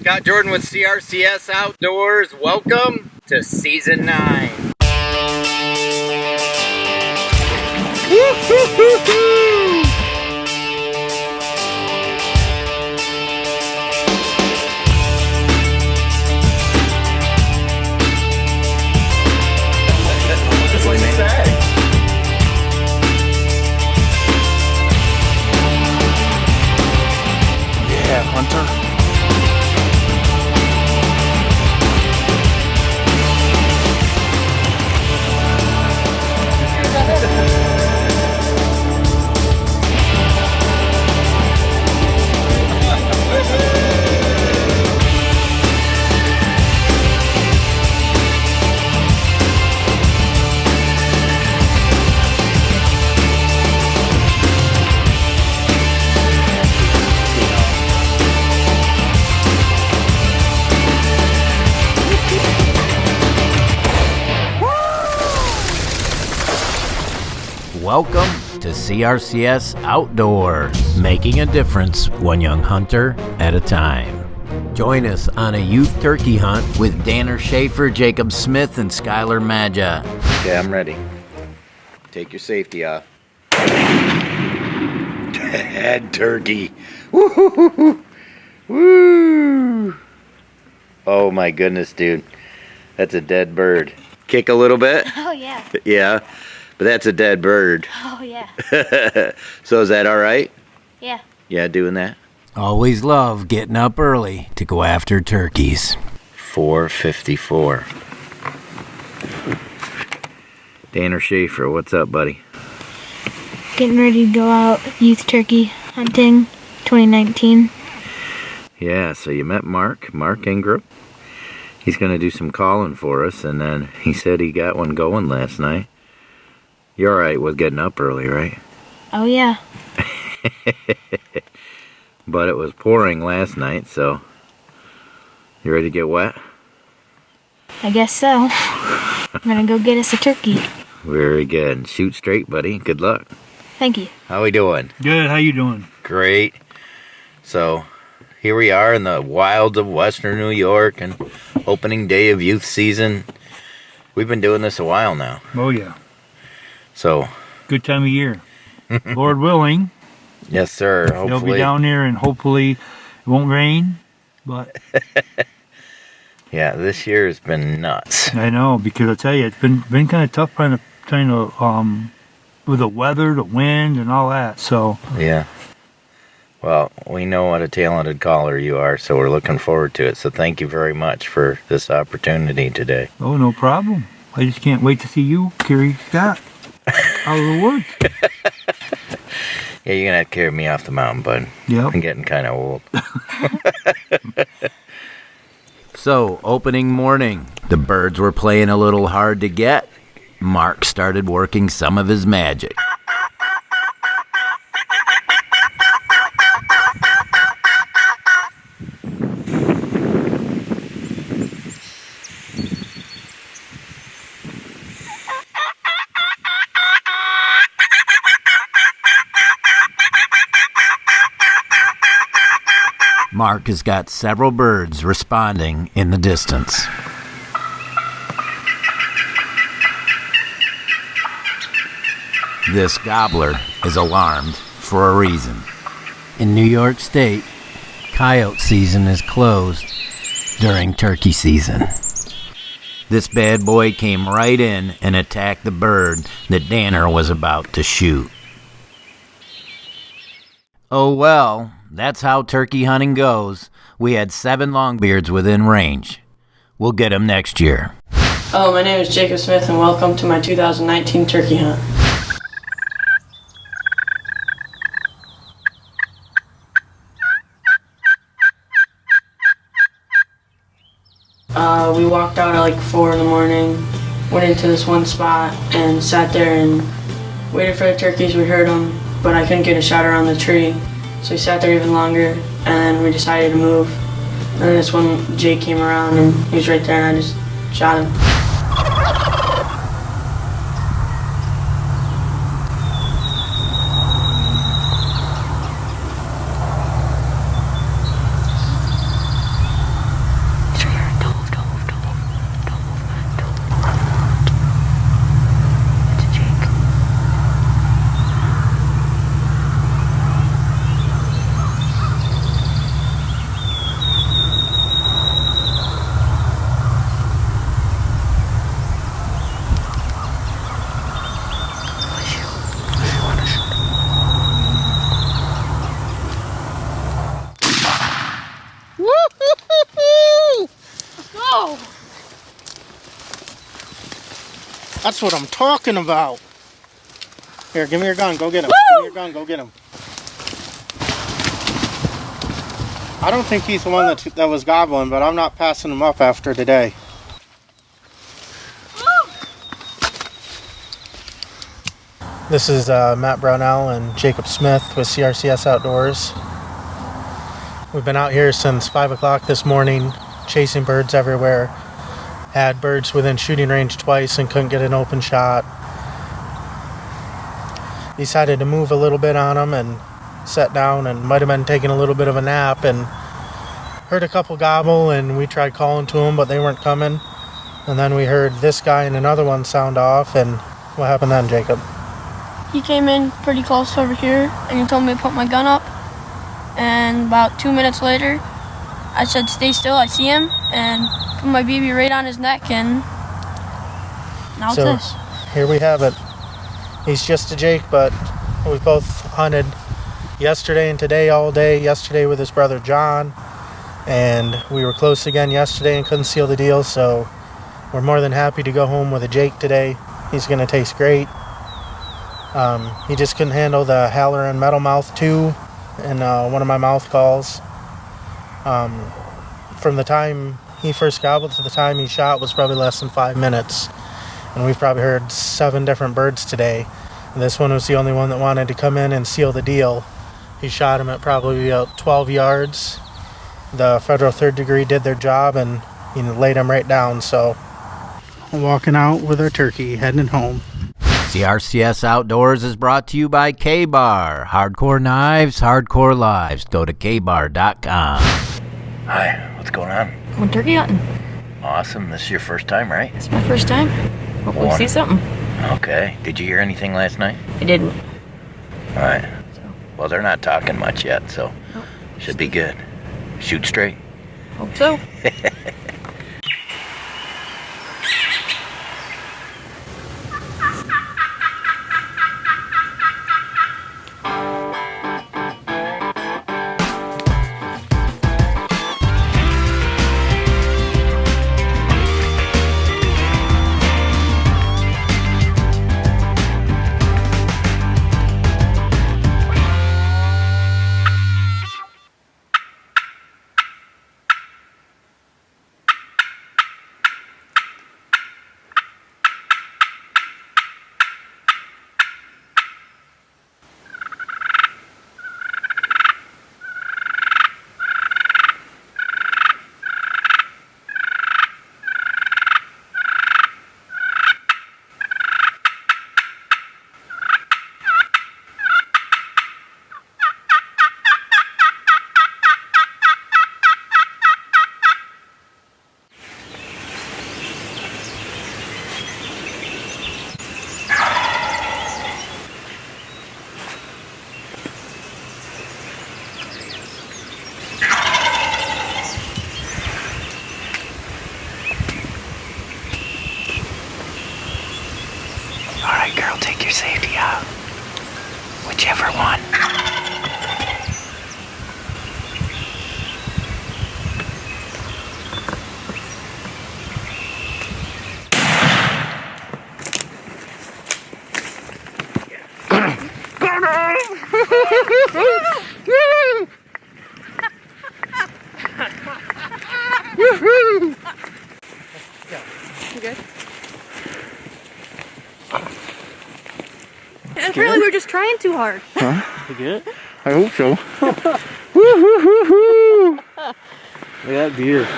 Scott Jordan with CRCS Outdoors. Welcome to Season 9. Woo-hoo-hoo-hoo! Just like you say. Yeah, Hunter. Welcome to CRCS Outdoors, making a difference one young hunter at a time. Join us on a youth turkey hunt with Danner Shaffer, Jacob Smith, and Skylar Majot. Okay, I'm ready. Take your safety off. Dead turkey. Woo-hoo-hoo-hoo. Woo! Oh my goodness, dude. That's a dead bird. Kick a little bit? Oh, yeah. Yeah, but that's a dead bird. Oh, yeah. So is that all right? Yeah. Yeah, doing that? Always love getting up early to go after turkeys. 4:54. Danner Shaffer, what's up, buddy? Getting ready to go out youth turkey hunting 2019. Yeah, so you met Mark Ingram. He's going to do some calling for us, and then he said he got one going last night. You're all right with getting up early, right? Oh, yeah. But it was pouring last night, so you ready to get wet? I guess so. I'm gonna go get us a turkey. Very good. Shoot straight, buddy. Good luck. Thank you. How we doing? Good, how you doing? Great. So here we are in the wilds of Western New York and opening day of youth season. We've been doing this a while now. Oh, yeah. So, Good time of year. Lord willing, yes, sir. they'll be Hopefully. down there and hopefully it won't rain. But Yeah, this year has been nuts. I know, because I tell you, it's been kind of tough trying to with the weather, the wind, and all that. So Yeah. Well, we know what a talented caller you are, so we're looking forward to it. So thank you very much for this opportunity today. oh, no problem. I just can't wait to see you carry Scott out of the woods. Yeah, you're going to have to carry me off the mountain, bud. Yep. I'm getting kind of old. So, opening morning, the birds were playing a little hard to get. Mark started working some of his magic. Mark has got several birds responding in the distance. This gobbler is alarmed for a reason. In New York State, coyote season is closed during turkey season. This bad boy came right in and attacked the bird that Danner was about to shoot. Oh well, that's how turkey hunting goes. We had 7 longbeards within range. We'll get them next year. Hello, my name is Jacob Smith, and welcome to my 2019 turkey hunt. We walked out at like 4 in the morning, went into this one spot, and sat there and waited for the turkeys. We heard them, but I couldn't get a shot around the tree. So we sat there even longer, and then we decided to move. And then this one, Jake came around, and he was right there, and I just shot him. Oh! That's what I'm talking about. Here, give me your gun. Go get him. Woo! Give me your gun. Go get him. I don't think he's the one that was gobbling, but I'm not passing him up after today. This is Matt Brownell and Jacob Smith with CRCS Outdoors. We've been out here since 5 o'clock this morning, chasing birds everywhere. Had birds within shooting range twice and couldn't get an open shot. Decided to move a little bit on them and sat down and might have been taking a little bit of a nap and heard a couple gobble, and we tried calling to them, but they weren't coming. And then we heard this guy and another one sound off, and what happened then, Jacob? He came in pretty close over here and he told me to put my gun up. And about 2 minutes later, I said, stay still, I see him, and put my BB right on his neck, and now it's this. Here we have it. He's just a Jake, but we both hunted yesterday and today all day. Yesterday with his brother John, and we were close again yesterday and couldn't seal the deal, so we're more than happy to go home with a Jake today. He's going to taste great. He just couldn't handle the Halloran Metal Mouth 2 in one of my mouth calls. From the time he first gobbled to the time he shot was probably less than 5 minutes. And we've probably heard 7 different birds today. And this one was the only one that wanted to come in and seal the deal. He shot him at probably about 12 yards. The Federal 3rd Degree did their job and laid him right down. So walking out with our turkey, heading home. CRCS Outdoors is brought to you by K-Bar. Hardcore knives, hardcore lives. Go to kbar.com. Hi, what's going on? Going turkey hunting. Awesome. This is your first time, right? It's my first time. Hopefully see something. Okay. Did you hear anything last night? I didn't. All right. Well, they're not talking much yet, so should be good. Shoot straight. Hope so. Take your safety out. Whichever one. You good? And apparently we're just trying too hard. Huh? You good? I hope so. Look at that beard.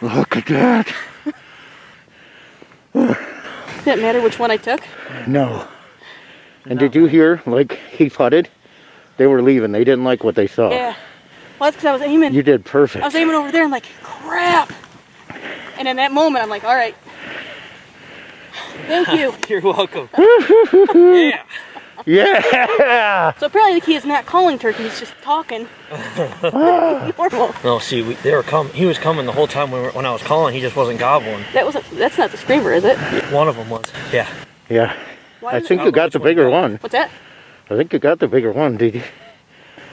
Look at that. Didn't matter which one I took. No. And did you hear, like, he putted? They were leaving. They didn't like what they saw. Yeah. Well, that's because I was aiming. You did perfect. I was aiming over there. I'm like, crap. And in that moment, I'm like, all right. Thank you. You're welcome. Yeah. Yeah. So apparently the key is not calling turkey. He's just talking. Normal. No, see, they were coming. He was coming the whole time when I was calling. He just wasn't gobbling. That's not the screamer, is it? One of them was. Yeah. Yeah. Why I is think it? you got the bigger one. What's that? I think you got the bigger one, did you?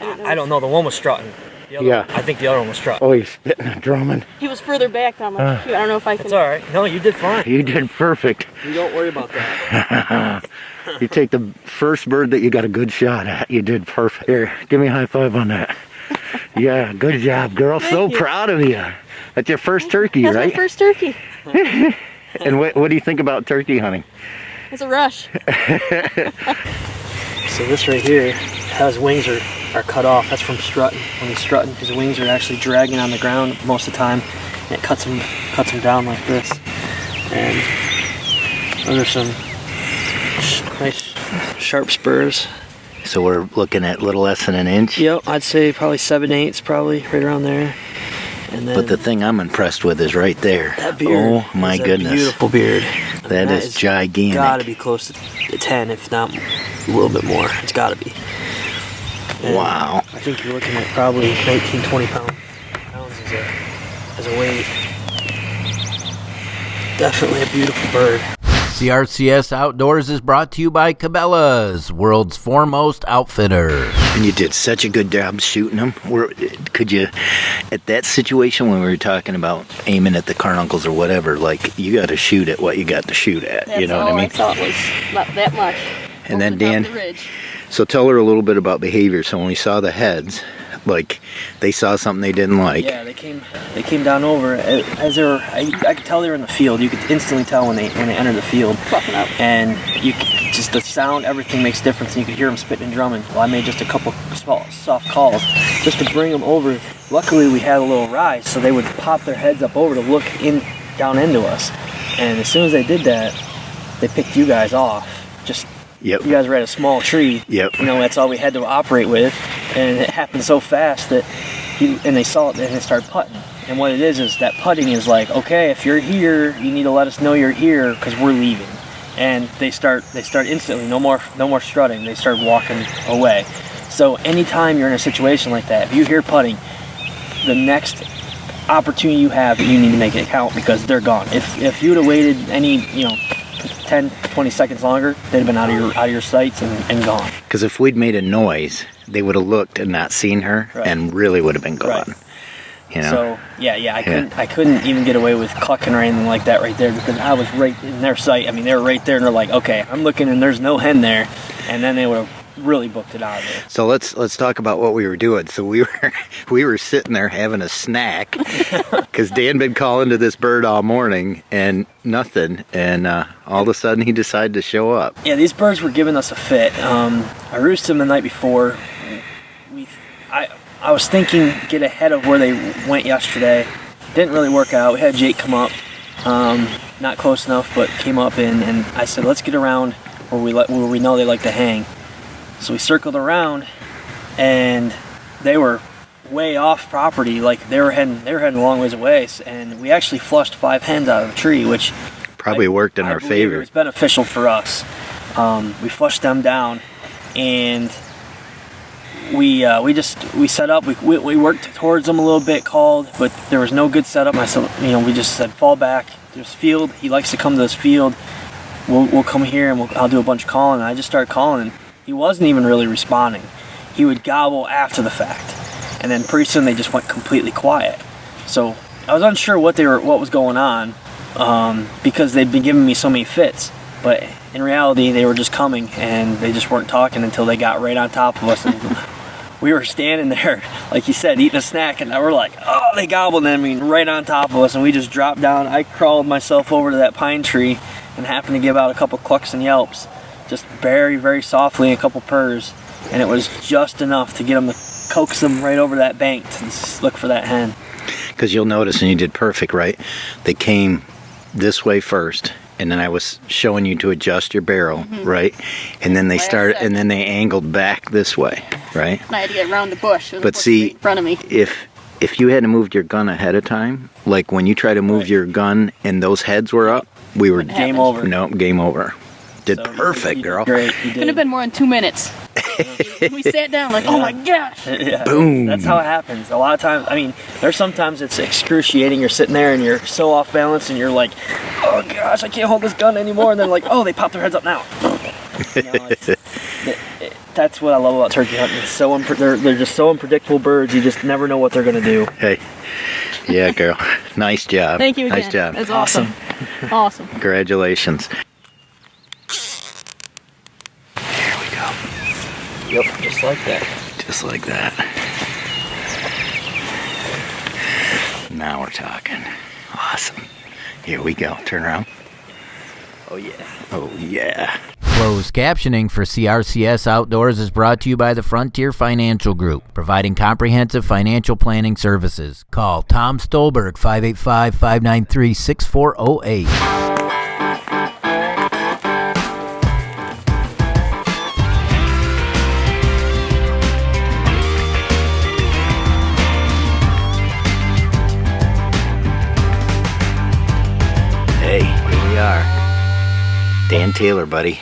I don't know. The one was strutting. Yeah. I think the other one was truck. Oh, he's spitting and drumming. He was further back, and I'm like, shoot, I don't know if I can. It's all right. No, you did fine. You did perfect. You don't worry about that. You take the first bird that you got a good shot at. You did perfect. Here, give me a high five on that. Yeah, good job, girl. So you. proud of you. That's your first turkey, That's right? my first turkey. And what do you think about turkey hunting? It's a rush. So this right here, how his wings are cut off. That's from strutting. When he's strutting, his wings are actually dragging on the ground most of the time, and it cuts him down like this. And those are some nice sharp spurs. So we're looking at little less than an inch. Yep, I'd say probably 7/8, probably right around there. And then But the thing I'm impressed with is right there. that beard. Oh my is a goodness. beautiful beard. That is gigantic. Gotta be close to 10, if not a little bit more. It's gotta be. And Wow. I think you're looking at probably 19, 20 pounds as a weight. Definitely a beautiful bird. CRCS Outdoors is brought to you by Cabela's, world's foremost outfitter. And you did such a good job shooting them. Could you, at that situation when we were talking about aiming at the carnuncles or whatever, like you got to shoot at what you got to shoot at. That's you know all what I mean? I thought was not that much. And then Over the top Dan, of the ridge. so tell her a little bit about behavior. So when we saw the heads, like they saw something they didn't like. Yeah, they came down over as they were. I could tell they were in the field. You could instantly tell when they entered the field. Fucking up. And you could, just the sound, everything makes difference. And you could hear them spitting and drumming. Well, I made just a couple small, soft calls just to bring them over. Luckily, we had a little rise, so they would pop their heads up over to look down into us. And as soon as they did that, they picked you guys off. Just Yep. you guys were at a small tree. Yep. You know, that's all we had to operate with, and it happened so fast that they saw it and they started putting. And what it is that putting is like, okay, if you're here, you need to let us know you're here because we're leaving. And they start instantly. No more strutting. They start walking away. So anytime you're in a situation like that, if you hear putting, the next opportunity you have, you need to make it count because they're gone. If you would have waited any 10, 20 seconds longer, they'd have been out of your sights and gone. Because if we'd made a noise, they would have looked and not seen her, Right. and really would have been gone. Right. You know. So I couldn't even get away with clucking or anything like that right there because I was right in their sight. I mean, they were right there, and they're like, okay, I'm looking, and there's no hen there, and then they would have really booked it out of there. So let's talk about what we were doing. So we were sitting there having a snack because Dan been calling to this bird all morning and nothing, and all of a sudden he decided to show up. Yeah, these birds were giving us a fit. I roosted them the night before. I was thinking get ahead of where they went yesterday. Didn't really work out. We had Jake come up, not close enough, but came up and I said, let's get around where we know they like to hang. So we circled around, and they were way off property. Like they were heading a long ways away, and we actually flushed 5 hens out of a tree, which Probably worked in our believe favor. It was beneficial for us. We flushed them down, and we set up. We worked towards them a little bit, called, but there was no good setup. I said, we just said fall back. There's field. He likes to come to this field. We'll come here and I'll do a bunch of calling. And I just started calling. He wasn't even really responding. He would gobble after the fact, and then pretty soon they just went completely quiet. So I was unsure what was going on because they'd been giving me so many fits. But in reality, they were just coming and they just weren't talking until they got right on top of us. And we were standing there, like you said, eating a snack, and we're like, oh, they gobbled them right on top of us, and we just dropped down. I crawled myself over to that pine tree and happened to give out a couple clucks and yelps, just very, very softly, a couple purrs, and it was just enough to get them to coax them right over that bank to look for that hen. Because you'll notice, and you did perfect, right? They came this way first, and then I was showing you to adjust your barrel, right? And then they they angled back this way, right? And I had to get around the bush. But see, right in front of me. if you hadn't moved your gun ahead of time, like when you try to move your gun and those heads were up, we were Game over. No, game over. Did So perfect, you did girl. Great, you Couldn't have did. been more than 2 minutes. We sat down like, oh my gosh. Yeah, Boom. That's how it happens. A lot of times, I mean, there's sometimes it's excruciating. You're sitting there and you're so off balance and you're like, oh gosh, I can't hold this gun anymore. And then like, oh, they pop their heads up now. That's what I love about turkey hunting. It's so they're just so unpredictable birds. You just never know what they're gonna do. Hey. Yeah, girl. Nice job. Thank you again. Nice job. That's awesome. Awesome. Congratulations. Here we go. Yep, just like that. Just like that. Now we're talking. Awesome. Here we go. Turn around. Oh yeah. Oh yeah. Closed captioning for CRCS Outdoors is brought to you by the Frontier Financial Group, providing comprehensive financial planning services. Call Tom Stolberg, 585-593-6408. Hey, here we are. Dan Taylor, buddy.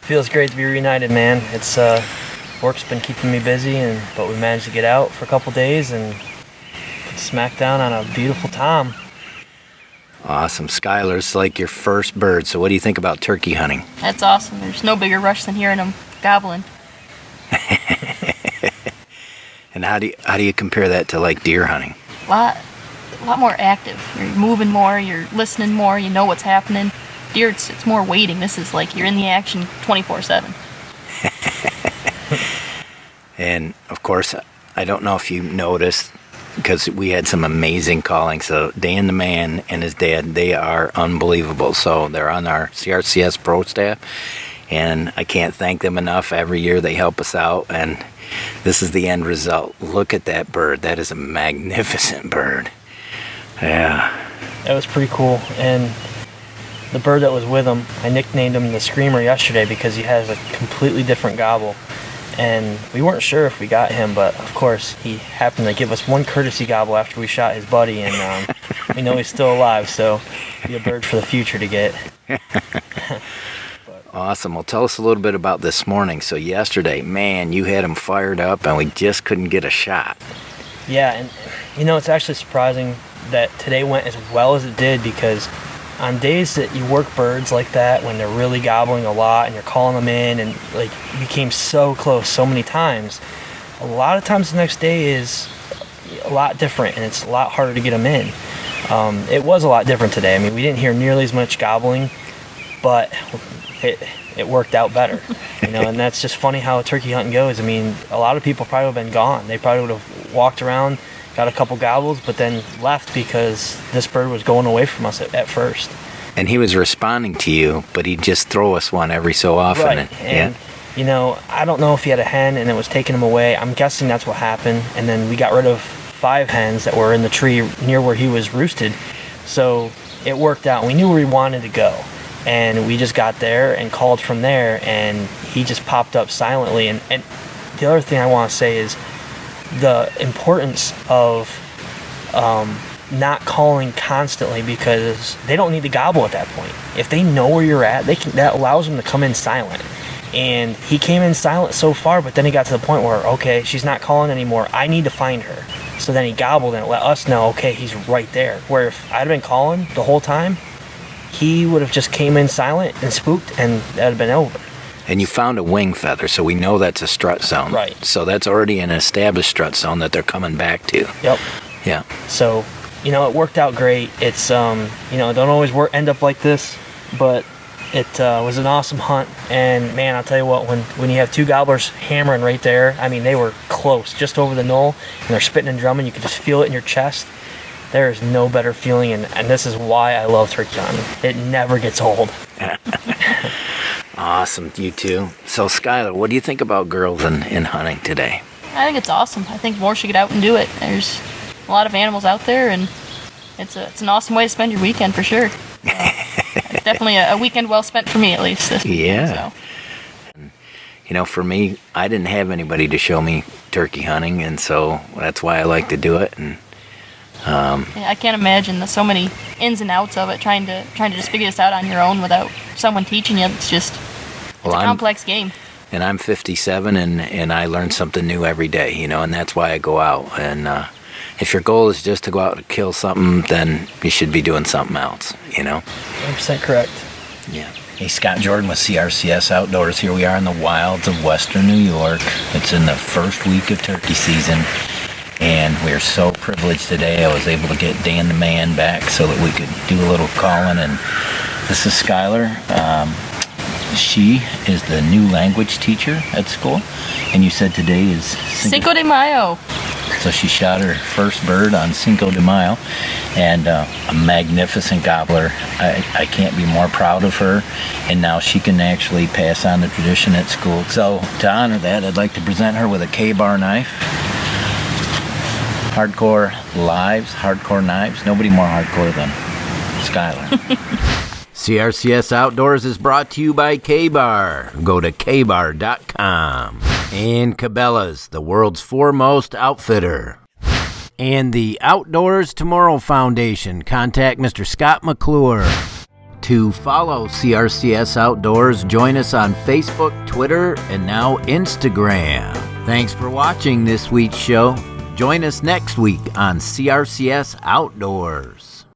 Feels great to be reunited, man. It's work's been keeping me busy, but we managed to get out for a couple days and smack down on a beautiful tom. Awesome. Skylar's like your first bird, so what do you think about turkey hunting? That's awesome. There's no bigger rush than hearing them gobbling. And how do you compare that to like deer hunting? A lot more active. You're moving more, you're listening more, you know what's happening. Deer, it's more waiting. This is like you're in the action 24/7. And of course, I don't know if you noticed, because we had some amazing calling. So Dan the man and his dad, they are unbelievable. So they're on our CRCS pro staff, and I can't thank them enough. Every year they help us out, and this is the end result. Look at that bird. That is a magnificent bird. Yeah. That was pretty cool. And the bird that was with him, I nicknamed him the Screamer yesterday because he has a completely different gobble. And we weren't sure if we got him, but of course he happened to give us one courtesy gobble after we shot his buddy, and we know he's still alive, so be a bird for the future to get. Awesome. Well, tell us a little bit about this morning. So yesterday, man, you had him fired up and we just couldn't get a shot. Yeah, and it's actually surprising that today went as well as it did, because on days that you work birds like that, when they're really gobbling a lot and you're calling them in and like you became so close so many times, a lot of times the next day is a lot different and it's a lot harder to get them in. It was a lot different today. I mean, we didn't hear nearly as much gobbling, but it worked out better, and that's just funny how turkey hunting goes. I mean, a lot of people probably would have been gone. They probably would have walked around, got a couple gobbles, but then left because this bird was going away from us at first. And he was responding to you, but he'd just throw us one every so often. Right. And I don't know if he had a hen and it was taking him away. I'm guessing that's what happened. And then we got rid of 5 hens that were in the tree near where he was roosted. So it worked out. We knew where he wanted to go. And we just got there and called from there, and he just popped up silently. And the other thing I want to say is the importance of not calling constantly, because they don't need to gobble at that point. If they know where you're at, that allows them to come in silent. And he came in silent so far, but then he got to the point where, okay, she's not calling anymore. I need to find her. So then he gobbled and let us know, okay, he's right there. Where if I'd have been calling the whole time, he would have just came in silent and spooked, and that would have been over. And you found a wing feather, so we know that's a strut zone. Right. So that's already an established strut zone that they're coming back to. Yep. Yeah. So, it worked out great. It's, it don't always end up like this, but it was an awesome hunt. And, man, I'll tell you what, when you have 2 gobblers hammering right there, I mean, they were close, just over the knoll, and they're spitting and drumming. You could just feel it in your chest. There is no better feeling, and this is why I love turkey hunting. It never gets old. Awesome, you too. So, Skylar, what do you think about girls in hunting today? I think it's awesome. I think more should get out and do it. There's a lot of animals out there, and it's an awesome way to spend your weekend for sure. It's definitely a weekend well spent for me, at least. This weekend, yeah. So. For me, I didn't have anybody to show me turkey hunting, and so that's why I like to do it. And I can't imagine the so many ins and outs of it, trying to just figure this out on your own without someone teaching you. It's just a complex game. And I'm 57, and I learn something new every day, and that's why I go out. And if your goal is just to go out and kill something, then you should be doing something else, 100% correct. Yeah. Hey, Scott Jordan with CRCS Outdoors. Here we are in the wilds of western New York. It's in the first week of turkey season, and we're so privileged today. I was able to get Dan the man back so that we could do a little calling, and this is Skylar. She is the new language teacher at school, and you said today is Cinco de Mayo. So she shot her first bird on Cinco de Mayo, and a magnificent gobbler. I can't be more proud of her, and now she can actually pass on the tradition at school. So to honor that, I'd like to present her with a K-bar knife. Hardcore lives, hardcore knives. Nobody more hardcore than Skylar. CRCS Outdoors is brought to you by K-Bar. Go to kbar.com. And Cabela's, the world's foremost outfitter. And the Outdoors Tomorrow Foundation. Contact Mr. Scott McClure. To follow CRCS Outdoors, join us on Facebook, Twitter, and now Instagram. Thanks for watching this week's show. Join us next week on CRCS Outdoors.